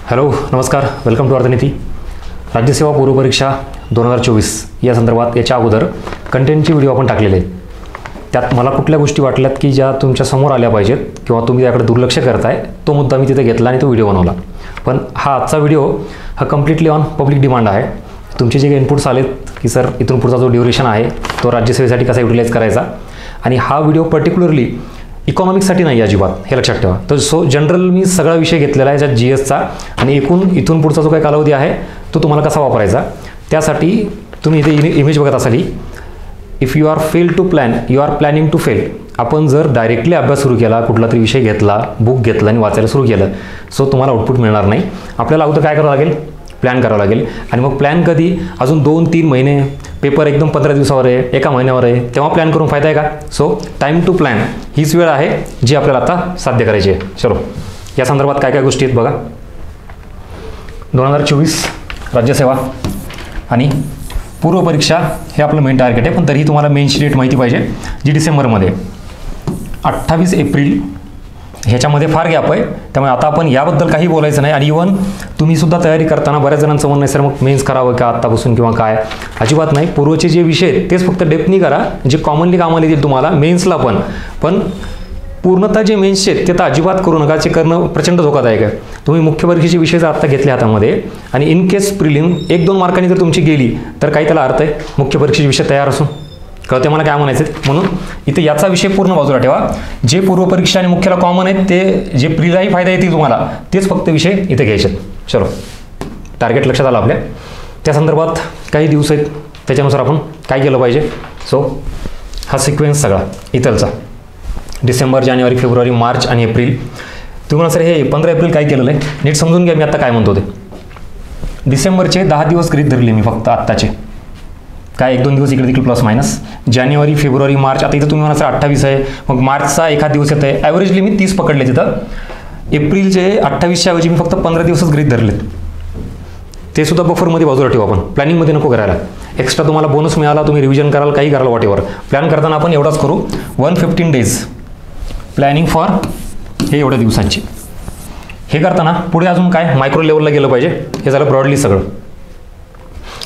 Hello नमस्कार, welcome to अर्थनीती. राज्यसेवा पूर्व परीक्षा 2024 या संदर्भात याच्या अगोदर कंटेंटची व्हिडिओ आपण टाकलेले आहेत. त्यात मला कुठल्या गोष्टी वाटल्यात की ज्या तुमच्या समोर आल्या पाहिजेत किंवा तुम्ही त्याकडे दुर्लक्ष करताय, तो मुद्दा मी तिथे घेतला आणि तो व्हिडिओ बनवला. पण हा आजचा व्हिडिओ हा कम्प्लिटली ऑन पब्लिक डिमांड आहे. तुमचे जे काही इनपुट्स आलेत की सर इथून पुढचा जो ड्युरेशन आहे तो राज्यसेवेसाठी कसा युटिलाइज करायचा, आणि हा व्हिडिओ पर्टिक्युलरली इकॉनॉमिक्ससाठी नाही अजिबात, हे लक्षात ठेवा. तर जनरल मी सगळा विषय घेतलेला आहे ज्यात GSचा, आणि इथून पुढचा जो काही कालावधी आहे तो तुम्हाला कसा वापरायचा त्यासाठी तुम्ही इथे इमेज बघत असाल. If you are fail to plan you are planning to fail. आपण जर डायरेक्टली अभ्यास सुरू केला, कुठला तरी विषय घेतला, बुक घेतला आणि वाचायला सुरू केलं, सो तुम्हाला आउटपुट मिळणार नाही. आपल्याला अगोदर काय करावं लागेल, प्लॅन करावं लागेल. आणि मग प्लॅन कधी, अजून 2-3 महिने, पेपर एकदम 15 दिवसावर आहे, 1 महिन्यावर आहे, तेव्हा प्लॅन करून फायदा आहे का? सो टाईम टू प्लॅन हीच वेळ आहे जी आपल्याला आता साध्य करायची आहे. चलो, या संदर्भात काय काय गोष्टी आहेत बघा. 2024 राज्यसेवा आणि पूर्व परीक्षा हे आपलं मेन टार्गेट आहे. पण तरीही तुम्हाला मेनची डेट माहिती पाहिजे, जी डिसेंबरमध्ये 28 एप्रिल. ह्याच्यामध्ये फार गॅप आहे, त्यामुळे आता आपण याबद्दल काही बोलायचं नाही. आणि इव्हन तुम्ही सुद्धा तयारी करताना बऱ्याच जणांचं म्हणणं आहे सर मग मेन्स करावं का आत्तापासून किंवा काय. अजिबात नाही. पूर्वचे जे विषय आहेत तेच फक्त डेप्थनी करा, जे कॉमनली कामाला येतील तुम्हाला मेन्सला पण पूर्णतः जे मेन्सचे आहेत ते तर अजिबात करू नका. ते करणं प्रचंड धोकादायक आहे. तुम्ही मुख्य परीक्षेचे विषय जर आत्ता घेतले हातामध्ये आणि इन केस प्रिलिम 1-2 मार्कांनी जर तुमची गेली तर काही त्याला अर्थ आहे मुख्य परीक्षेचे विषय तयार असून? कळते मला काय म्हणायचं. म्हणून इथे याचा विषय पूर्ण बाजूला ठेवा. जे पूर्व परीक्षा आणि मुख्याला कॉमन आहेत ते जे प्रिलाही फायदा येतील तुम्हाला तेच फक्त विषय इथे घ्यायचे. चलो, टार्गेट लक्षात आलं आपल्या. त्या संदर्भात काही दिवस आहेत, त्याच्यानुसार आपण काय केलं पाहिजे. सो हा सिक्वेन्स सगळा इथलचा डिसेंबर, जानेवारी, फेब्रुवारी, मार्च आणि एप्रिल. तुम्हाला सर हे 15 एप्रिल काय केलेलं आहे नीट समजून घ्या. मी आता काय म्हणतो ते. डिसेंबरचे 10 दिवस गृहीत धरले मी फक्त आत्ताचे, काय 1-2 दिवस इकडे तिकडे प्लस मायनस. जानेवारी, फेब्रुवारी, मार्च, आता इथं तुम्ही म्हणा 28 आहे, मग मार्चचा एखाद दिवस येत आहे. ॲव्हरेजली मी 30 पकडले तिथं. एप्रिलचे 28च्या ऐवजी मी फक्त 15 दिवसच गृहीत धरलेत. ते सुद्धा बफरमध्ये बाजूला ठेवू आपण, प्लॅनिंगमध्ये नको करायला. एक्स्ट्रा तुम्हाला बोनस मिळाला, तुम्ही रिव्हिजन कराल, काही कराल, वॉटेवर. प्लॅन करताना आपण एवढाच करू, 115 डेज प्लॅनिंग फॉर हे एवढ्या दिवसांची. हे करताना पुढे अजून काय मायक्रो लेवलला गेलं पाहिजे. हे झालं ब्रॉडली सगळं.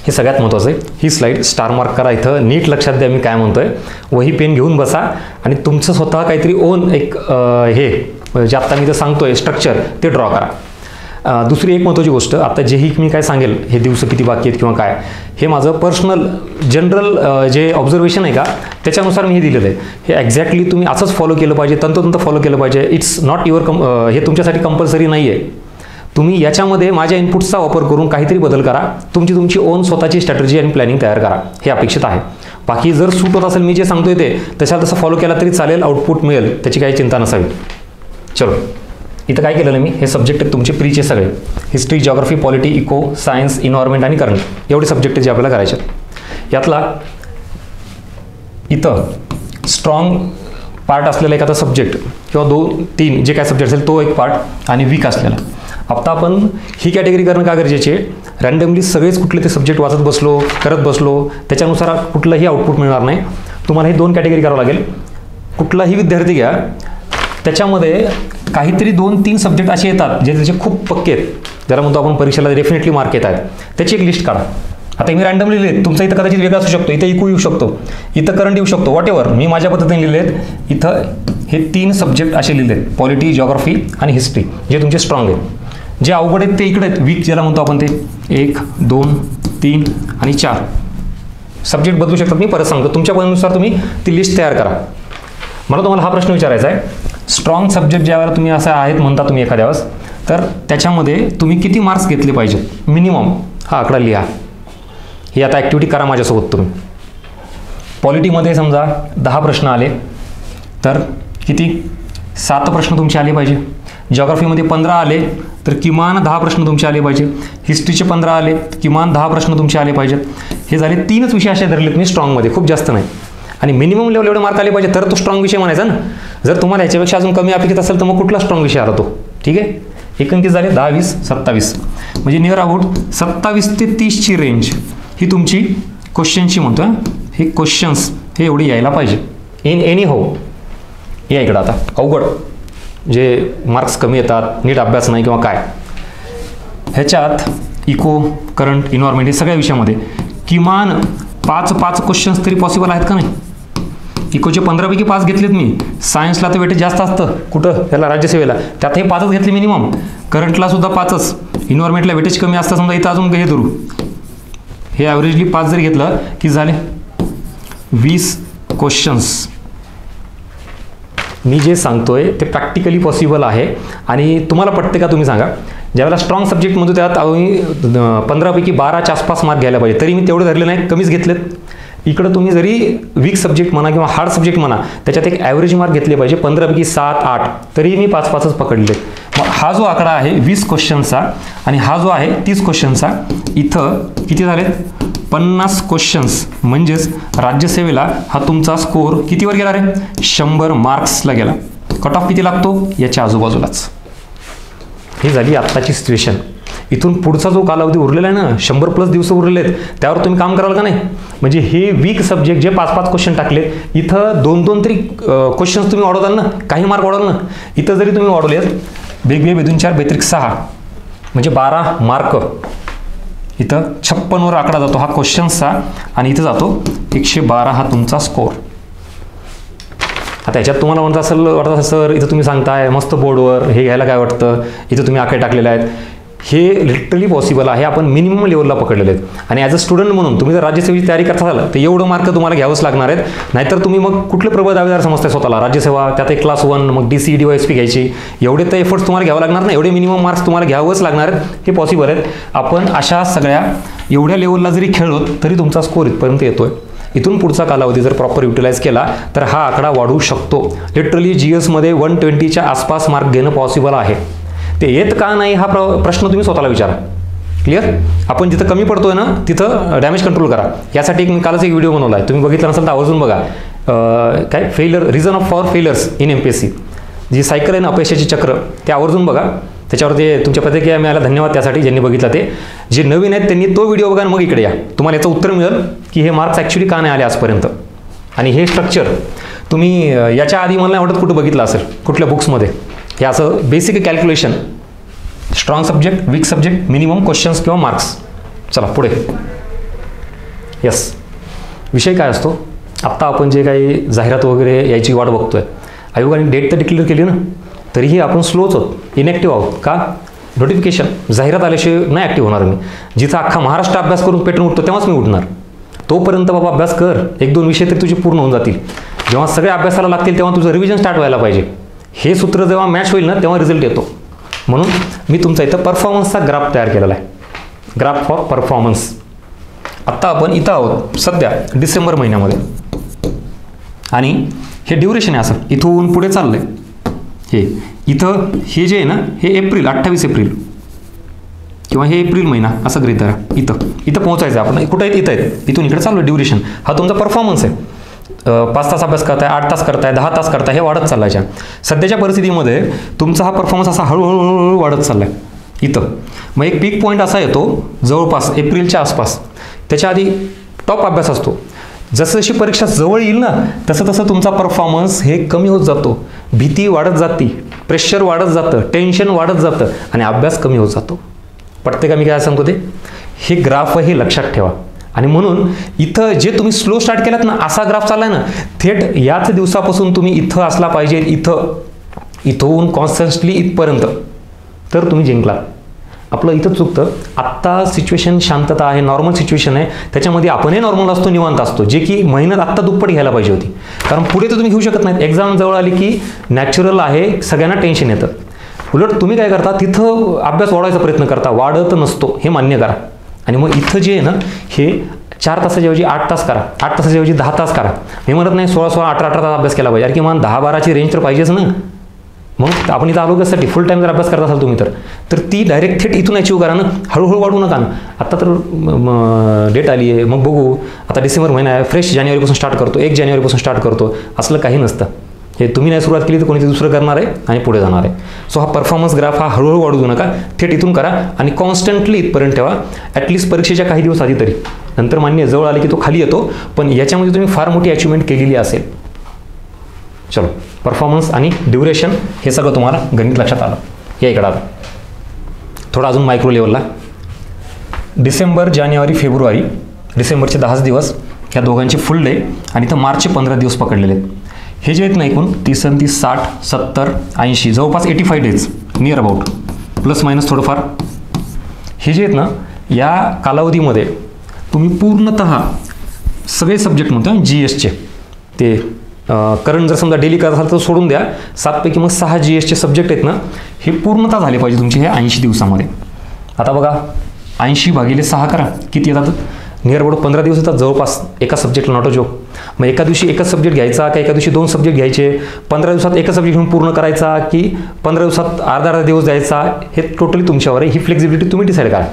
हे सगळ्यात महत्त्वाचं आहे. ही स्लाईड स्टार मार्क करा इथं, नीट लक्षात द्या मी काय म्हणतोय. वही पेन घेऊन बसा आणि तुमचं स्वतः काहीतरी ओन एक हे जे आत्ता मी तर सांगतोय स्ट्रक्चर ते ड्रॉ करा. दुसरी एक महत्त्वाची गोष्ट, आता जेही मी काय सांगेल हे दिवस किती बाकी आहेत किंवा काय, हे माझं पर्सनल जनरल जे ऑब्झर्वेशन आहे का त्याच्यानुसार मी हे दिलेलं आहे. हे एक्झॅक्टली तुम्ही असंच फॉलो केलं पाहिजे, तंतोतंत फॉलो केलं पाहिजे. इट्स नॉट युअर हे तुमच्यासाठी कंपल्सरी नाही आहे. तुम्ही याच्यामध्ये माझ्या इनपुट्सचा वापर करून काहीतरी बदल करा, तुमची ओन स्वतःची स्ट्रॅटर्जी आणि प्लॅनिंग तयार करा, हे अपेक्षित आहे. बाकी जर सूट होत असेल मी जे सांगतोय ते तसं फॉलो केला तरी चालेल, आउटपुट मिळेल, त्याची काही चिंता नसावी. चलो, इथं काय केलं मी, हे सब्जेक्ट आहेत तुमचे प्रीचे सगळे. History, geography, polity, eco, science, environment आणि करंट, एवढे सब्जेक्ट जे आपल्याला करायचे. यातला इथं स्ट्रॉंग पार्ट असलेला एखादा सब्जेक्ट किंवा 2-3 जे काय सब्जेक्ट असेल तो एक पार्ट, आणि वीक असलेला. आता आपण ही कॅटेगरी करणं का गरजेची आहे. रँडमली सगळेच कुठले ते सब्जेक्ट वाचत बसलो, करत बसलो, त्याच्यानुसार कुठलंही आउटपुट मिळणार नाही. तुम्हाला ही 2 कॅटेगरी करावं लागेल. कुठलाही विद्यार्थी घ्या, त्याच्यामध्ये काहीतरी 2-3 सब्जेक्ट असे येतात जे त्याचे खूप पक्के आहेत, ज्याला म्हणतो आपण परीक्षेला डेफिनेटली मार्क येत आहेत, त्याची एक लिस्ट काढा. आता मी रँडमली लिहिलेत, तुमचा इथं कदाचित वेगळा असू शकतो, इथं इको येऊ शकतो, इथं करंट येऊ शकतो, वॉटेवर. मी माझ्या पद्धतीने लिहिलेत. इथं हे 3 सब्जेक्ट असे लिहिलेत, पॉलिटी, जिओग्राफी आणि हिस्ट्री, जे तुमचे स्ट्रॉंग आहेत. जे अवघड आहेत ते इकडे आहेत, वीक ज्याला म्हणतो आपण, ते 1, 2, 3 आणि 4 सब्जेक्ट बदलू शकतात. मी परत सांगतो, तुमच्या पद्धतीनुसार तुम्ही ती लिस्ट तयार करा. मला तुम्हाला हा प्रश्न विचारायचा आहे, स्ट्रॉंग सब्जेक्ट ज्यावेळेला तुम्ही असं आहेत म्हणता तुम्ही एखाद्या वेळेस, तर त्याच्यामध्ये तुम्ही किती मार्क्स घेतले पाहिजेत मिनिमम, हा आकडा लिहा. ही आता ॲक्टिव्हिटी करा माझ्यासोबत तुम्ही. पॉलिटीमध्ये समजा 10 प्रश्न आले तर किती, 7 प्रश्न तुमचे आले पाहिजे. जिओग्राफीमध्ये 15 आले तर किमान 10 प्रश्न तुमचे आले पाहिजे. हिस्ट्रीचे 15 आले तर किमान 10 प्रश्न तुमचे आले पाहिजेत. हे झाले 3च विषय असे धरलेत मी स्ट्रॉंगमध्ये, खूप जास्त नाही. आणि मिनिमम लेवल एवढे मार्क आले पाहिजे तर तो स्ट्रॉंग विषय म्हणायचा ना. जर तुम्हाला ह्याच्यापेक्षा अजून कमी अपेक्षित असेल तर मग कुठला स्ट्रॉंग विषय आला तो. ठीक आहे, एकंकित झाले 10, 20, 27, म्हणजे नियर अबाउट 27 ते 30ची रेंज ही तुमची क्वेश्चनची म्हणतो. हे क्वेश्चन्स हे एवढे यायला पाहिजे इन एनी हो. या इकडं आता अवघड जे मार्क्स कमी येतात, नीट अभ्यास नाही किंवा काय, ह्याच्यात इको, करंट, इन्व्हायरमेंट हे सगळ्या विषयामध्ये किमान 5 क्वेश्चन्स तरी पॉसिबल आहेत का नाही? इकोचे 15 पैकी 5 घेतलेत मी. सायन्सला तर वेटेज जास्त असतं, कुठं ह्याला राज्यसेवेला, त्यात हे 5च घेतले मिनिमम. करंटला सुद्धा 5च. इन्व्हायरमेंटला वेटेज कमी असतं समजा, इथं अजून हे धरू, हे ॲव्हरेजली 5 जरी घेतलं की झाले 20 क्वेश्चन्स. मी जे सांगतोय ते प्रॅक्टिकली पॉसिबल आहे आणि तुम्हाला पटते का तुम्ही सांगा. ज्यावेळेला स्ट्रॉंग सब्जेक्ट म्हणतो त्यात आम्ही 15 पैकी 12च्या आसपास मार्क घ्यायला पाहिजे, तरी मी तेवढे धरले नाहीत, कमीच घेतलेत. इकडं तुम्ही जरी वीक सब्जेक्ट म्हणा किंवा हार्ड सब्जेक्ट म्हणा, त्याच्यात एक ॲव्हरेज मार्क घेतले पाहिजे 15 पैकी 7-8, तरी मी 5-5च पकडले. मग हा जो आकडा आहे 20 क्वेश्चनचा आणि हा जो आहे 30 क्वेश्चनचा, इथं किती झालेत 50 क्वेश्चन्स. म्हणजेच राज्यसेवेला हा तुमचा स्कोर कितीवर गेला रे? 100 मार्क्सला गेला. कट ऑफ किती लागतो? याच्या आजूबाजूलाच. ही झाली आत्ताची सिच्युएशन. इथून पुढचा जो कालावधी उरलेला आहे ना, 100+ दिवस उरलेले आहेत, त्यावर तुम्ही काम कराल का नाही? म्हणजे हे वीक सब्जेक्ट जे 5-5 क्वेश्चन टाकलेत, इथं 2-2 तरी क्वेश्चन्स तुम्ही वाढवताल ना, काही मार्क वाढवल ना. इथं जरी तुम्ही वाढवलेत, वेगवेगळे 2-4 बेत्रिक 6 म्हणजे 12 मार्क. इथं 56वर आकडा जातो हा क्वेश्चन्सचा आणि इथं जातो 112 हा तुमचा स्कोर. आता याच्यात तुम्हाला वाटत असेल सर इथं तुम्ही सांगताय मस्त बोर्डवर हे घ्यायला काय वाटतं, इथं तुम्ही आकडे टाकलेले आहेत. हे लिटरली पॉसिबल आहे. आपण मिनिमम लेवलला पकडलेले आहेत आणि ॲज अ स्टुडंट म्हणून तुम्ही जर राज्यसेवेची तयारी करता असाल तर एवढं मार्क तुम्हाला घ्यावंच लागणार आहेत. नाहीतर तुम्ही मग कुठले प्रबळ दावेदार समजताय स्वतःला, राज्यसेवा त्यात एक क्लास 1 मग DCE DYSP घ्यायची, एवढे तर एफर्ट्स तुम्हाला घ्यावं लागणार नाही, एवढे मिनिमम मार्क्स तुम्हाला घ्यावंच लागणार आहेत. हे पॉसिबल आहेत. आपण अशा सगळ्या एवढ्या लेवलला जरी खेळलो तरी तुमचा स्कोर इथपर्यंत येतोय. इथून पुढचा कालावधी जर प्रॉपर युटिलाइज केला तर हा आकडा वाढू शकतो. लिटरली GSमध्ये 120च्या आसपास मार्क घेणं पॉसिबल आहे. ते येत का नाही हा प्रश्न तुम्ही स्वतःला विचारा. क्लिअर? आपण जिथं कमी पडतोय ना तिथं डॅमेज कंट्रोल करा. यासाठी मी कालच एक व्हिडिओ बनवला आहे, तुम्ही बघितला नसेल तर आवर्जून बघा. काय reason of for failures in MPSC, जी सायकल आहे ना अपयशाची चक्र, ते आवर्जून बघा. त्याच्यावर ते तुमच्या प्रतिक्रिया मिळाल्या, धन्यवाद त्यासाठी ज्यांनी बघितलं ते. जे नवीन आहेत त्यांनी तो व्हिडिओ बघा मग इकडे या. तुम्हाला याचं उत्तर मिळेल की हे मार्क्स ॲक्च्युली का नाही आले आजपर्यंत. आणि हे स्ट्रक्चर तुम्ही याच्या आधी मला नाही वाटत कुठं बघितलं असेल कुठल्या बुक्समध्ये. हे असं basic calculation, strong subject, weak subject, minimum questions किंवा मार्क्स. चला पुढे. यस, विषय काय असतो, आत्ता आपण जे काही जाहिरात वगैरे यायची वाट बघतोय, आयोगाने डेट तर डिक्लेअर केली ना, तरीही आपण स्लोच आहोत, इनॅक्टिव्ह आहोत. का? नोटिफिकेशन, जाहिरात आल्याशिवाय नाही ॲक्टिव्ह होणार मी. जिथं अख्खा महाराष्ट्र अभ्यास करून पेटून उठतो तेव्हाच मी उठणार. तोपर्यंत बाबा अभ्यास कर, 1-2 विषय तरी तुझे पूर्ण होऊन जातील. जेव्हा सगळे अभ्यासाला लागतील तेव्हा तुझं रिव्हिजन स्टार्ट व्हायला पाहिजे. हे सूत्र जेव्हा मॅच होईल ना तेव्हा रिझल्ट येतो. म्हणून मी तुमचा इथं परफॉर्मन्सचा ग्राफ तयार केलेला आहे, ग्राफ फॉर परफॉर्मन्स. आत्ता आपण इथं आहोत सध्या डिसेंबर महिन्यामध्ये आणि हे ड्युरेशन आहे असं इथून पुढे चाललंय. हे इथं हे जे आहे ना हे एप्रिल, 28 एप्रिल किंवा हे एप्रिल महिना असं गृहीत धरा. इथं पोहोचायचं आपण. कुठं आहेत? इथं आहेत. इथून इकडे चाललो ड्युरेशन. हा तुमचा परफॉर्मन्स आहे. 5 तास अभ्यास करताय, 8 तास करताय, 10 तास करताय, हे वाढत चाललायच्या. सध्याच्या परिस्थितीमध्ये तुमचा हा परफॉर्मन्स असा हळूहळू वाढत चाललाय इथं. मग एक पीक पॉईंट असा येतो जवळपास एप्रिलच्या आसपास. त्याच्या आधी टॉप अभ्यास असतो. जसं जशी परीक्षा जवळ येईल ना तसं तसं तुमचा परफॉर्मन्स हे कमी होत जातो. भीती वाढत जाते, प्रेशर वाढत जातं, टेन्शन वाढत जातं आणि अभ्यास कमी होत जातो. पटते का मी काय सांगतो ते? हे ग्राफ हे लक्षात ठेवा. आणि म्हणून इथं जे तुम्ही स्लो स्टार्ट केलात ना असा ग्राफ चाललाय ना, थेट याच दिवसापासून तुम्ही इथं असला पाहिजे, इथून कॉन्स्टंटली इथपर्यंत, तर तुम्ही जिंकलात. आपलं इथं चुकतं. आत्ता सिच्युएशन शांतता आहे, नॉर्मल सिच्युएशन आहे, त्याच्यामध्ये आपणही नॉर्मल असतो, निवांत असतो, जे की मेहनत आत्ता दुप्पट घ्यायला पाहिजे होती. कारण पुढे तर तुम्ही घेऊ शकत नाहीत. एक्झाम जवळ आली की नॅचरल आहे, सगळ्यांना टेन्शन येतं. उलट तुम्ही काय करता, तिथं अभ्यास वाढवायचा प्रयत्न करता, वाढत नसतो, हे मान्य करा. आणि मग इथं जे आहे ना हे 4 तासाच्याऐवजी 8 तास करा, 8 तासाच्याऐवजी 10 तास करा. मी म्हणत नाही 16-16, 18-18 तास अभ्यास केला पाहिजे, अरे किमान 10-12ची रेंज तर पाहिजेच ना. मग आपण इथं आरोग्यासाठी फुल टाईम जर अभ्यास करत असाल तुम्ही तर ती डायरेक्ट थेट इथून अचीव करा ना, हळूहळू वाढवू नका ना. आत्ता तर डेट आली आहे, मग बघू, आता डिसेंबर महिना आहे, फ्रेश जानेवारीपासून स्टार्ट करतो, 1 जानेवारीपासून स्टार्ट करतो, असलं काही नसतं. हे तुम्ही नाही सुरुवात केली तर कोणी दुसरं करणार आहे आणि पुढे जाणार आहे. सो हा परफॉर्मन्स ग्राफ हा हळूहळू वाढू नका, थेट इथून करा आणि कॉन्स्टंटली इथपर्यंत ठेवा. ॲटलिस्ट परीक्षेच्या काही दिवस आधी तरी. नंतर मान्य जवळ आली की तो खाली येतो, पण याच्यामध्ये तुम्ही फार मोठी अचिव्हमेंट केलेली असेल. चलो, परफॉर्मन्स आणि ड्युरेशन हे सगळं तुम्हाला गणित लक्षात आलं. या इकडं आता थोडा अजून मायक्रो लेवलला. डिसेंबर, जानेवारी, फेब्रुवारी, डिसेंबरचे 10 दिवस ह्या दोघांचे फुल डे आणि इथं मार्चचे 15 दिवस पकडलेले आहेत. हे जे आहेत ना एकूण 30, 60, 70, 80 जवळपास 85 days near about, plus minus थोडंफार. हे जे आहेत ना या कालावधीमध्ये तुम्ही पूर्णतः सगळे सब्जेक्ट म्हणतो GSचे ते करंट जर समजा डेली करत असाल तर सोडून द्या, 7 पैकी मग 6 GSचे सब्जेक्ट आहेत ना हे पूर्णतः झाले पाहिजे तुमचे हे 80 दिवसामध्ये. आता बघा 80 भागिले 6 करा, किती येतात? नियर अबाउट 15 दिवस येतात जवळपास एका सब्जेक्टला, नॉट अ जोक. मग एका दिवशी एकच सब्जेक्ट घ्यायचा का एका दिवशी 2 सब्जेक्ट घ्यायचे, 15 दिवसात एकच सब्जेक्ट घेऊन पूर्ण करायचा की 15 दिवसात अर्धा दिवस द्यायचा, हे टोटली तुमच्यावर आहे. ही फ्लेक्झिबिलिटी तुम्ही डिसाईड करा,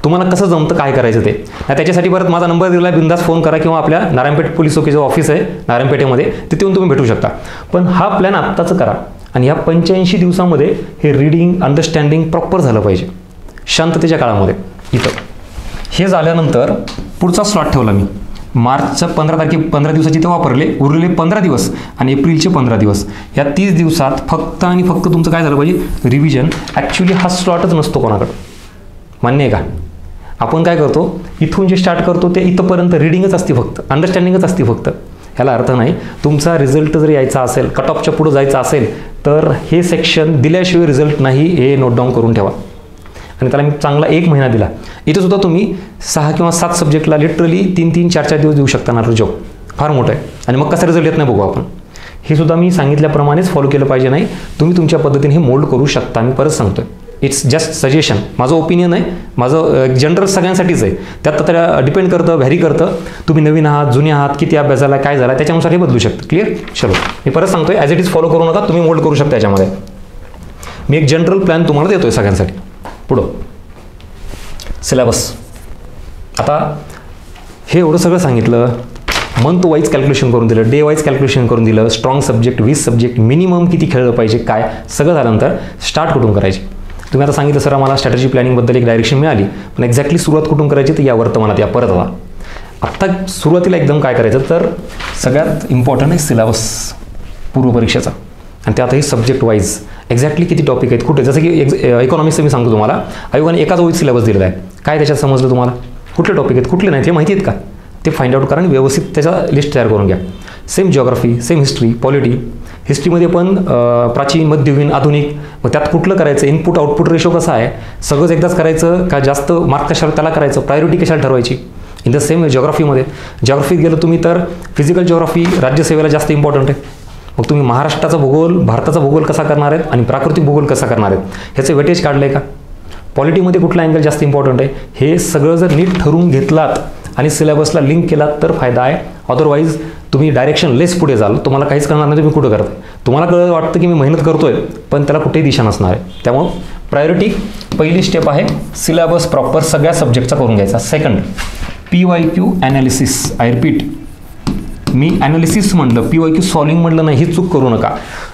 तुम्हाला कसं जमतं काय करायचं ते. त्याच्यासाठी परत माझा नंबर दिला आहे, बिंदास फोन करा किंवा आपल्या नारायणपेठ पोलीस चौकीचं ऑफिस आहे नारायणपेठेमध्ये तिथे येऊन तुम्ही भेटू शकता. पण हा प्लॅन आत्ताच करा आणि ह्या 85 दिवसामध्ये हे रीडिंग अंडरस्टँडिंग प्रॉपर झालं पाहिजे शांततेच्या काळामध्ये. इथं हे झाल्यानंतर पुढचा स्लॉट ठेवला मी, मार्चच्या 15 दिवसाची ते वापरले, उरलेले 15 दिवस आणि एप्रिलचे 15 दिवस. या 30 दिवसात फक्त आणि फक्त तुमचं काय झालं पाहिजे? रिव्हिजन. ॲक्च्युली हा स्लॉटच नसतो कोणाकडं, मान्य आहे का? आपण काय करतो, इथून जे स्टार्ट करतो ते इथंपर्यंत रीडिंगच असते फक्त, अंडरस्टँडिंगच असते फक्त. ह्याला अर्थ नाही. तुमचा रिझल्ट जर यायचा असेल, कट ऑफच्या पुढं जायचं असेल तर हे सेक्शन दिल्याशिवाय रिझल्ट नाही, हे नोट डाऊन करून ठेवा. आणि त्याला मी चांगला 1 महिना दिला. इथं सुद्धा तुम्ही 6 किंवा 7 सब्जेक्टला लिटरली 3-3, 4-4 दिवस देऊ शकता ना. जॉब फार मोठं आहे आणि मग कसा रिझल्ट येत नाही बघू आपण. हे सुद्धा मी सांगितल्याप्रमाणेच फॉलो केलं पाहिजे. नाही तुम्ही तुमच्या पद्धतीने हे मोल्ड करू शकता. मी परत सांगतोय, इट्स जस्ट सजेशन, माझं ओपिनियन आहे, माझं जनरल सगळ्यांसाठीच आहे. त्यात त्याला डिपेंड करतं, व्हॅरी करतं. तुम्ही नवीन आहात, जुने आहात, किती अभ्यास झाला, काय झाला, त्याच्यानुसार हे बदलू शकतं. क्लिअर? चलो मी परत सांगतोय, ॲज इट इज फॉलो करू नका, तुम्ही मोल्ड करू शकता याच्यामध्ये. मी एक जनरल प्लॅन तुम्हाला देतोय सगळ्यांसाठी. पुढं सिलेबस. आता हे एवढं सगळं सांगितलं, मंथ वाईज कॅल्क्युलेशन करून दिलं, डे वाईज कॅल्क्युलेशन करून दिलं, स्ट्रॉंग सब्जेक्ट 20 सब्जेक्ट, मिनिमम किती खेळलं पाहिजे, काय सगळं झाल्यानंतर स्टार्ट कुठून करायची. तुम्ही आता सांगितलं सर आम्हाला स्ट्रॅटेजी प्लॅनिंगबद्दल एक डायरेक्शन मिळाली, पण एक्झॅक्टली सुरुवात कुठून करायची तर या वर्तमानात या परत आला. आत्ता सुरुवातीला एकदम काय करायचं तर सगळ्यात इम्पॉर्टंट आहे सिलेबस पूर्वपरीक्षेचा. आणि त्यातही सब्जेक्ट वाईज एक्झॅक्टली किती टॉपिक आहेत कुठे. जसं की इकॉनॉमिक्सचं मी सांगतो तुम्हाला, आयोगाने एकाच ओळीत सिलेबस दिलेला आहे. काय त्याच्यात समजलं तुम्हाला, कुठले टॉपिक आहेत कुठले नाहीत हे माहिती आहेत का, ते फाइंड आउट करा आणि व्यवस्थित त्याचा लिस्ट तयार करून घ्या. Same geography, same history, polity. हिस्ट्रीमध्ये पण प्राचीन, मध्ययुगीन, आधुनिक, मग त्यात कुठलं करायचं, इनपुट आउटपुट रेशो कसा आहे, सगळंच एकदाच करायचं का जास्त मार्क कशाला त्याला करायचं, प्रायोरिटी कशाला ठरवायची. इन द सेम जिओग्राफीमध्ये, जिओग्राफीत गेलं तुम्ही तर फिजिकल जिओग्राफी राज्यसेवेला जास्त इम्पॉर्टंट आहे. मग तुम्ही महाराष्ट्राचा भूगोल, भारताचा भूगोल कसा करणार आहेत आणि प्राकृतिक भूगोल कसा करणार आहेत ह्याचं वेटेज काढलं आहे का. पॉलिटीमध्ये कुठला अँगल जास्त इम्पॉर्टंट आहे, हे सगळं जर नीट ठरवून घेतलात आणि सिलेबसला लिंक केलात तर फायदा आहे. अदरवाईज तुम्ही डायरेक्शन लेस पुढे जाल, तुम्हाला काहीच करणार नाही, तुम्ही कुठं करताय. तुम्हाला कळलं वाटतं की मी मेहनत करतोय पण त्याला कुठेही दिशा नसणार आहे. त्यामुळं प्रायोरिटी पहिली स्टेप आहे सिलेबस प्रॉपर सगळ्या सब्जेक्टचा करून घ्यायचा. Second PYQ analysis. I repeat, me analysis म्हटलं, PYQ सॉल्विंग म्हटलं नाही, ही चूक करू नका.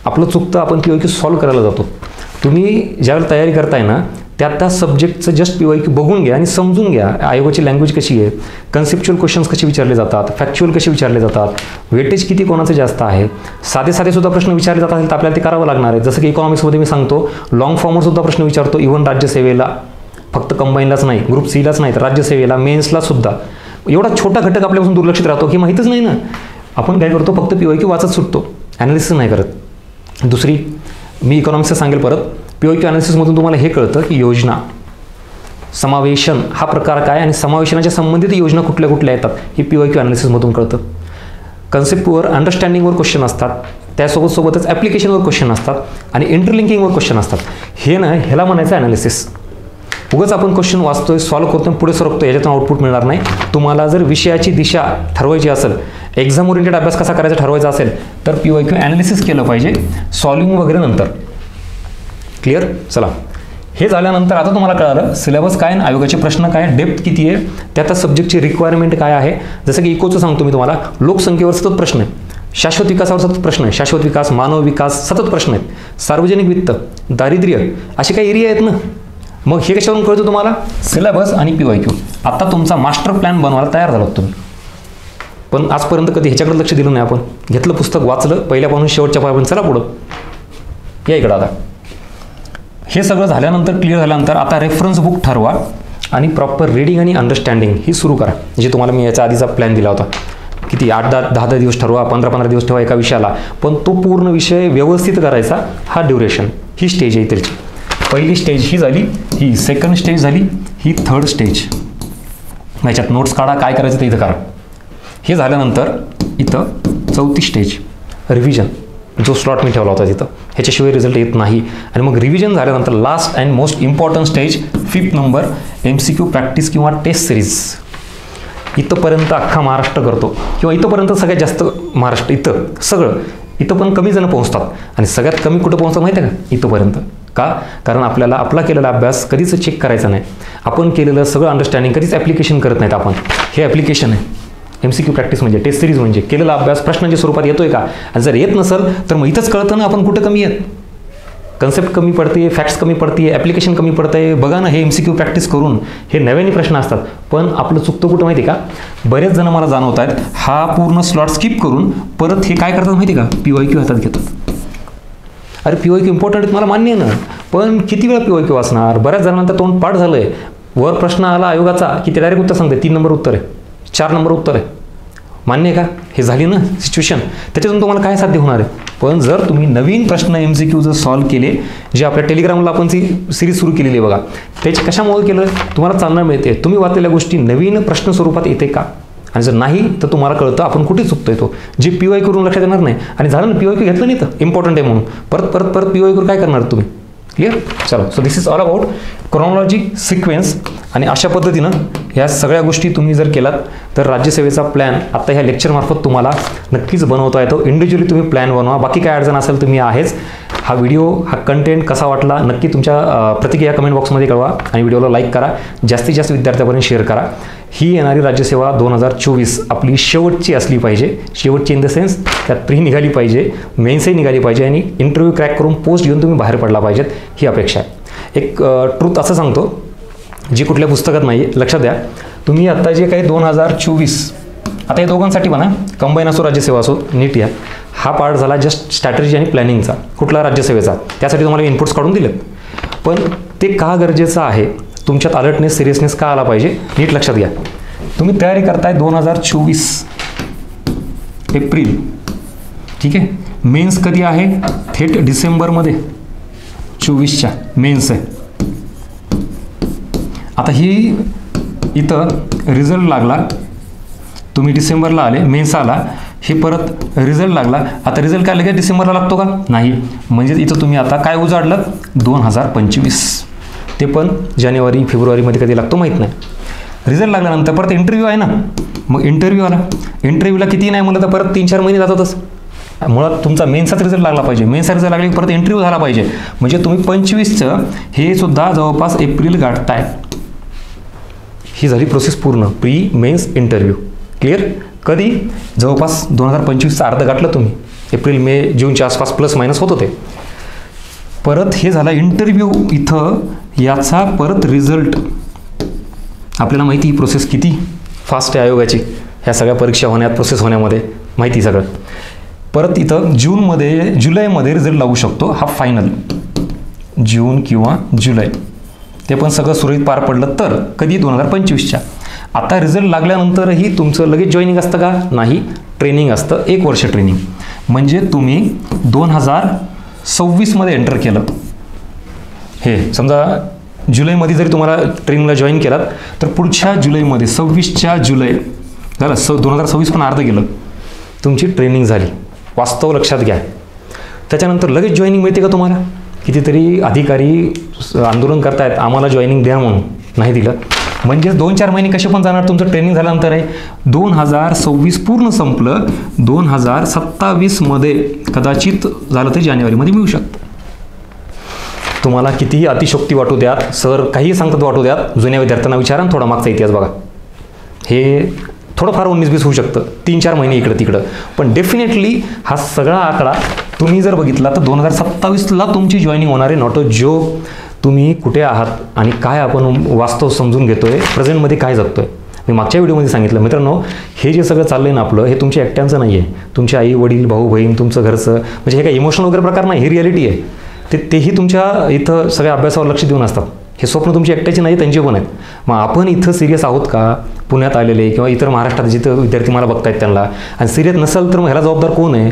आपलं चुकतं, आपण PYQ सॉल्व करायला जातो. तुम्ही ज्यावेळेला तयारी करताय ना त्या सब्जेक्टचं जस्ट PYQ बघून घ्या आणि समजून घ्या आयोगाची लँग्वेज कशी आहे, कन्सेप्च्युअल क्वेश्चन्स कसे विचारले जातात, फॅक्च्युअल कसे विचारले जातात, वेटेज किती कोणाचं जास्त आहे. साधे सुद्धा प्रश्न विचारले जात असेल तर आपल्याला ते करावं लागणार आहे. जसं की इकॉनॉमिक्समध्ये मी सांगतो लॉंग फॉर्मवर सुद्धा प्रश्न विचारतो, इव्हन राज्यसेवेला, फक्त कंबाईनलाच नाही, ग्रुप सीलाच नाही तर राज्यसेवेला, मेन्सला सुद्धा. एवढा छोटा घटक आपल्यापासून दुर्लक्षित राहतो की माहीतच नाही ना. आपण काय करतो, फक्त PYQ वाचत सुटतो, ॲनालिसिस नाही करत. दुसरी मी इकॉनॉमिक्सचं सांगेल परत, PYQ ॲनालिसिसमधून तुम्हाला हे कळतं की योजना, समावेशन हा प्रकार काय आणि समावेशनाच्या संबंधित योजना कुठल्या कुठल्या येतात हे PYQ ॲनालिसिसमधून कळतं. कन्सेप्टवर, अंडरस्टँडिंगवर क्वेश्चन असतात, त्यासोबतच ॲप्लिकेशनवर क्वेश्चन असतात आणि इंटरलिंकिंगवर क्वेश्चन असतात. हे ना ह्याला म्हणायचं ॲनालिसिस. उगाच आपण क्वेश्चन वाचतोय, सॉल्व करतोय, पुढे सरकतोय, याच्यातून आउटपुट मिळणार नाही. तुम्हाला जर विषयाची दिशा ठरवायची असेल, एक्झाम ओरिएंटेड अभ्यास कसा करायचा ठरवायचा असेल तर PYQ ॲनालिसिस केलं पाहिजे, सॉल्विंग वगैरे नंतर. क्लिअर? चला, हे झाल्यानंतर आता तुम्हाला कळालं सिलेबस काय, आयोगाचे प्रश्न काय, डेप्थ किती आहे, त्या सब्जेक्टची रिक्वायरमेंट काय आहे. जसं की इकोचं सांगतो मी तुम्हाला, लोकसंख्येवर सतत प्रश्न आहे, शाश्वत विकासावर सतत प्रश्न आहे, शाश्वत विकास, मानव विकास सतत प्रश्न आहेत, सार्वजनिक वित्त, दारिद्र्य, असे काही एरिया आहेत ना. मग हे कशावरून कळतं तुम्हाला, सिलेबस आणि PYQ. आता तुमचा मास्टर प्लॅन बनवायला तयार झालात तुम्ही. पण आजपर्यंत कधी ह्याच्याकडे लक्ष दिलं नाही. आपण घेतलं पुस्तक, वाचलं पहिल्यापासून शेवटच्या पायापर्यंत, चला पुढं या इकडं. आता हे सगळं झाल्यानंतर, क्लिअर झाल्यानंतर आता रेफरन्स बुक ठरवा आणि प्रॉपर रीडिंग आणि अंडरस्टँडिंग ही सुरू करा. जे तुम्हाला मी याच्या आधीचा प्लॅन दिला होता. किती 8-10 दिवस ठरवा, 15-15 दिवस ठेवा एका विषयाला, पण तो पूर्ण विषय व्यवस्थित करायचा. हा ड्युरेशन, ही स्टेज आहे त्याची. पहिली स्टेज ही झाली, ही सेकंड स्टेज झाली, ही थर्ड स्टेज. याच्यात नोट्स काढा, काय करायचं ते इथं करा. हे झाल्यानंतर इथं चौथी स्टेज रिव्हिजन, जो स्लॉट मी ठेवला होता तिथं, ह्याच्याशिवाय रिझल्ट येत नाही. आणि मग रिव्हिजन झाल्यानंतर last and most important stage 5th number MCQ practice किंवा टेस्ट सिरीज. इथंपर्यंत अख्खा महाराष्ट्र करतो, किंवा इथंपर्यंत सगळ्यात जास्त महाराष्ट्र, इथं सगळं, इथं पण कमी जण पोहोचतात. आणि सगळ्यात कमी कुठं पोहोचतात माहिती आहे का? इथंपर्यंत. का? कारण आपल्याला आपला केलेला अभ्यास कधीच चेक करायचा नाही. आपण केलेलं सगळं अंडरस्टँडिंग कधीच ॲप्लिकेशन करत नाहीत आपण. हे ॲप्लिकेशन आहे. MCQ प्रॅक्टिस म्हणजे, टेस्ट सिरीज म्हणजे केलेला अभ्यास प्रश्नांच्या स्वरूपात येतोय का? आणि जर येत नसेल तर मग इथंच कळतं ना आपण कुठं कमी आहेत. कन्सेप्ट कमी पडते, फॅक्ट्स कमी पडते, ॲप्लिकेशन कमी पडतंय. बघा ना, हे MCQ प्रॅक्टिस करून हे नव्याने प्रश्न असतात. पण आपलं चुकतं कुठं माहिती का? बरेच जण मला जाणवत आहेत, हा पूर्ण स्लॉट स्किप करून परत हे काय करतात माहिती का? PYQ हातात घेतात. अरे PYQ इम्पॉर्टंट आहे, मला मान्य आहे ना, पण किती वेळा PYQ वाचणार? बऱ्याच जणांना तोंड पाठ झालं आहे. वर प्रश्न आला आयोगाचा की ते डायरेक्ट उत्तर सांगते, 3 नंबर उत्तर आहे, 4 नंबर उत्तर आहे. मान्य आहे का? हे झाली ना सिच्युएशन. त्याच्यातून तुम्हाला काय साध्य होणार आहे? पण जर तुम्ही नवीन प्रश्न MCQ जर सॉल्व्ह केले, जे आपल्या टेलिग्रामला आपण ती सिरीज सुरू केलेली आहे बघा, त्याची कशामुळे केलं? तुम्हाला चालना मिळते. तुम्ही वाचलेल्या गोष्टी नवीन प्रश्न स्वरूपात येते का? आणि जर नाही तर तुम्हाला कळतं आपण कुठे चुकतोय. तो जे PYQ करून लक्षात येणार नाही. आणि झालं ना, PYQ घेतलं नाही तर इम्पॉर्टंट आहे म्हणून परत PYQ काय करणार तुम्ही? क्लिअर? चलो, so this is all about chronology, sequence. आणि अशा पद्धतीनं ह्या सगळ्या गोष्टी तुम्ही जर केलात तर राज्यसेवेचा प्लॅन आता ह्या लेक्चरमार्फत तुम्हाला नक्कीच बनवता येतो. इंडिव्हिज्युअली तुम्ही प्लॅन बनवा. बाकी काय अडचण असेल तुम्ही आहेच. हा व्हिडिओ, हा कंटेंट कसा वाटला नक्की तुमच्या प्रतिक्रिया कमेंट बॉक्समध्ये कळवा. आणि व्हिडिओला लाईक करा, जास्तीत जास्त विद्यार्थ्यांपर्यंत शेअर करा. ही येणारी राज्यसेवा 2024 आपली शेवटची असली पाहिजे. शेवटची इन द सेन्स त्यात प्री निघाली पाहिजे, मेन्सही निघाली पाहिजे, आणि इंटरव्ह्यू क्रॅक करून पोस्ट घेऊन तुम्ही बाहेर पडला पाहिजेत, ही अपेक्षा आहे. एक ट्रूथ असं सांगतो, जी कुठल्या पुस्तकात नाही आहे, लक्षात द्या. तुम्ही आता जे काही 2024, आता या दोघांसाठी म्हणा, कंबाईन असो राज्यसेवा असो, नीट या, हा पार्ट झाला जस्ट स्ट्रॅटेजी आणि प्लॅनिंगचा, कुठला राज्यसेवेचा. त्यासाठी तुम्हाला इनपुट्स काढून दिलेत. पण ते का गरजेचं आहे, तुमच्यात अलर्टनेस, सिरियसनेस का आला पाहिजे, नीट लक्षात घ्या. तुम्ही तयारी करताय 2024 एप्रिल, ठीक आहे. मेन्स कधी आहे? थेट डिसेंबरमध्ये 24च्या मेन्स आहे. आता ही इथं रिझल्ट लागला, तुम्ही डिसेंबरला आले, मेन्स आला, हे परत रिझल्ट लागला. आता रिझल्ट काय लगेच डिसेंबरला लागतो का? नाही. म्हणजे इथं तुम्ही आता काय उजाडलं? 2025. ते पण जानेवारी फेब्रुवारीमध्ये कधी लागतो माहीत नाही. रिझल्ट लागल्यानंतर परत इंटरव्ह्यू आहे ना, मग इंटरव्ह्यू आला. इंटरव्ह्यूला किती नाही म्हणलं तर परत 3-4 महिने जातातच. मुळात तुमचा मेन्सचाच रिझल्ट लागला पाहिजे. मेन्सचा रिझल्ट लागला की परत इंटरव्ह्यू झाला पाहिजे. म्हणजे तुम्ही 25चं हे सुद्धा जवळपास एप्रिल गाठताय. ही झाली प्रोसेस पूर्ण, प्री मेन्स इंटरव्ह्यू. क्लिअर? कधी? जवळपास 2025चा अर्ध गाठलं तुम्ही. एप्रिल, मे, जूनच्या आसपास प्लस मायनस होत होते. परत हे झाला इंटरव्ह्यू इथं, याचा परत रिझल्ट. आपल्याला माहिती ही प्रोसेस किती फास्ट आहे आयोगाची, ह्या सगळ्या परीक्षा होण्यात, प्रोसेस होण्यामध्ये माहिती सगळं. परत इथं जुलैमध्ये रिझल्ट लागू शकतो, हा फायनल. जून किंवा जुलै, ते पण सगळं सुरळीत पार पडलं तर कधी? 2025च्या. आता रिझल्ट लागल्यानंतरही तुमचं लगेच जॉईनिंग असतं का? नाही. ट्रेनिंग असतं, 1 वर्ष ट्रेनिंग. म्हणजे तुम्ही 2026मध्ये एंटर केलं. हे समजा जुलैमध्ये जरी तुम्हाला ट्रेनिंगला जॉईन केलात तर पुढच्या जुलैमध्ये 26च्या जुलै झालं, 2026 पण अर्ध गेलं, तुमची ट्रेनिंग झाली. वास्तव लक्षात घ्या. त्याच्यानंतर लगेच जॉईनिंग मिळते का तुम्हाला? कितीतरी अधिकारी आंदोलन करतायत, आम्हाला जॉईनिंग द्या म्हणून, नाही दिलं. म्हणजे 2-4 महिने कसे पण जाणार. तुमचं ट्रेनिंग झाल्यानंतर आहे 2026 पूर्ण संपलं, 2027मध्ये कदाचित झालं तर जानेवारीमध्ये मिळू शकतं. तुम्हाला कितीही अतिशोक्ती वाटू द्यात, सर काही सांगतात वाटू द्यात, जुन्या विद्यार्थ्यांना विचारा थोडा मागचा इतिहास बघा. हे थोडंफार 19-20 होऊ शकतं, 3-4 महिने इकडं तिकडं, पण डेफिनेटली हा सगळा आकडा तुम्ही जर बघितला तर 2027ला तुमची जॉईनिंग होणार आहे. Not a joke. तुम्ही कुठे आहात आणि काय आपण वास्तव समजून घेतोय, प्रेझेंटमध्ये काय जगतोय. मी मागच्या व्हिडिओमध्ये सांगितलं मित्रांनो, हे जे सगळं चाललंय ना आपलं, हे तुमच्या एकट्यांचं नाही आहे. तुमचे आई वडील, भाऊ बहीण, तुमचं घरचं, म्हणजे हे काही इमोशनल वगैरे प्रकार नाही, ही रिॲलिटी आहे. तेही तुमच्या इथं सगळ्या अभ्यासावर लक्ष देऊन असतात. हे स्वप्न तुमची एकट्याची नाही, त्यांचे पण आहेत. मग आपण इथं सिरियस आहोत का, पुण्यात आलेले किंवा इतर महाराष्ट्रात जिथं विद्यार्थी मला बघतायत त्यांना, आणि सिरियस नसेल तर मग ह्याला जबाबदार कोण आहे?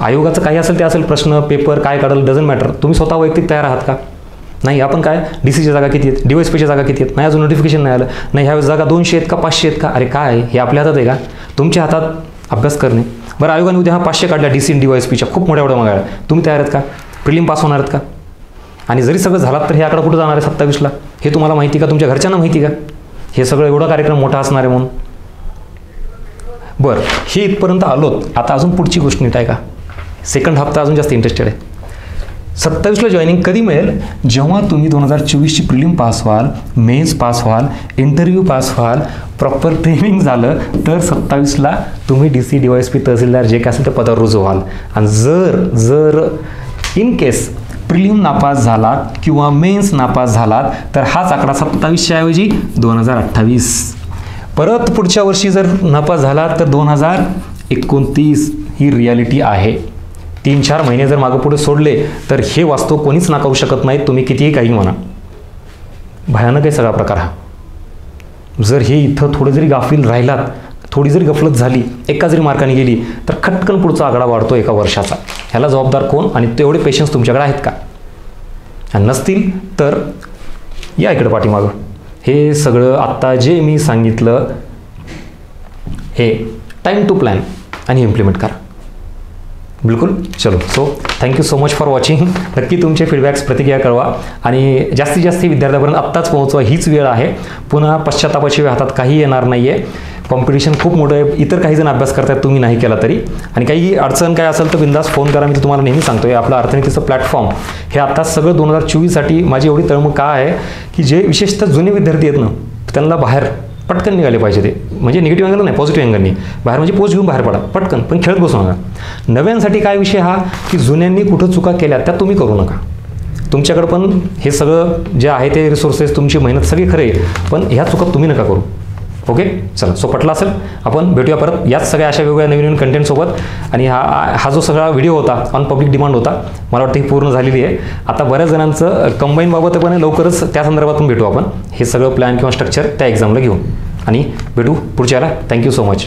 आयोगाचं काही असेल ते असेल, प्रश्न पेपर काय काढेल डझंट मॅटर. तुम्ही स्वतः वैयक्तिक तयार आहात का? नाही. आपण काय DCच्या जागा किती आहेत, DYSPच्या जागा किती आहेत, नाही अजून नोटिफिकेशन नाही आलं, नाही ह्यावेळेस जागा 200 आहेत का 500 आहेत का? अरे काय हे आपल्या हातात आहे का? तुमच्या हातात अभ्यास करणे. बरं, आयोगाने उद्या 500 काढल्या DC आणि DYSPच्या खूप मोठ्या मागायला, तुम्ही तयार आहेत का? प्रिलिम पास होणार आहेत का? आणि जरी सगळं झालात तर हे आकडा कुठं जाणार आहे 27ला? हे तुम्हाला माहिती का? तुमच्या घरच्यांना माहिती का हे सगळं एवढा कार्यक्रम मोठा असणार आहे म्हणून? बरं, हे इथपर्यंत आलोत. आता अजून पुढची गोष्ट नीट आहे का? सेकंड हाफ तर अजून जास्त इंटरेस्टेड आहे. 27ला जॉईनिंग कधी मिळेल? जेव्हा तुम्ही 2024ची प्रिलिम पास व्हाल, मेन्स पास व्हाल, इंटरव्ह्यू पास व्हाल, प्रॉपर ट्रेनिंग झालं, तर 27ला तुम्ही DC DYSP तहसीलदार जे काय असेल ते पदावर रुजू व्हाल. आणि जर इन केस प्रिलिम नापास झालात किंवा मेन्स नापास झालात तर हाच आकडा 27च्या ऐवजी 2028. परत पुढच्या वर्षी जर नापास झालात तर 2029 ही रियालिटी आहे. 3-4 महिने जर मागं पुढे सोडले तर हे वास्तव कोणीच नाकारू शकत नाही, तुम्ही कितीही काही म्हणा. भयानक आहे सगळा प्रकार हा. जर हे इथं थोडं जरी गाफील राहिलात, थोडी जरी गफलत झाली, एका जरी मार्काने गेली तर खटकन पुढचा आकडा वाढतो एका वर्षाचा. ह्याला जबाबदार कोण? आणि तेवढे पेशन्स तुमच्याकडे आहेत का? आणि नसतील तर या इकडे पाठीमागं. हे सगळं आत्ता जे मी सांगितलं हे टाईम टू प्लॅन आणि इम्प्लिमेंट करा. बिलकुल. चलो, so thank you so much for watching. नक्की तुमचे फीडबॅक्स प्रतिक्रिया कळवा आणि जास्तीत जास्त विद्यार्थ्यापर्यंत आत्ताच पोहोचवा. हीच वेळ आहे. पुन्हा पश्चातापाची वेळ हातात काही येणार नाही आहे. कॉम्पिटिशन खूप मोठं आहे. इतर काही जण अभ्यास करतात, तुम्ही नाही केला तरी. आणि काही अडचण काय असेल तर बिंदास फोन करा. मी तुम्हाला नेहमी सांगतो आहे आपलं अर्थनीतीचं प्लॅटफॉर्म हे आता सगळं 2024साठी माझी एवढी तळमळ का आहे की जे विशेषतः जुने विद्यार्थी आहेत ना त्यांना बाहेर पटकन निघाले पाहिजे. ते म्हणजे निगेटिव्ह अँगल नाही, पॉझिटिव्ह अँगलनी बाहेर, म्हणजे पोस्ट घेऊन बाहेर पडा पटकन, पण खेळत बसू नका. नव्यांसाठी काय विषय हा की जुन्यांनी कुठं चुका केल्या त्या तुम्ही करू नका. तुमच्याकडं पण हे सगळं जे आहे ते रिसोर्सेस, तुमची मेहनत सगळी खरे, पण ह्या चुका तुम्ही नका करू. ओके, चला. सो पटला असेल, आपण भेटूया परत याच सगळ्या अशा वेगवेगळ्या नवीन कंटेंटसोबत. आणि हा जो सगळा व्हिडिओ होता ऑन पब्लिक डिमांड होता, मला वाटतं ही पूर्ण झालेली आहे. आता बऱ्याच जणांचं कंबाईन बाबत पण लवकरच त्या संदर्भातून भेटू आपण. हे सगळं प्लॅन किंवा स्ट्रक्चर त्या एक्झामला घेऊन आणि भेटू पुढच्या याला. Thank you so much.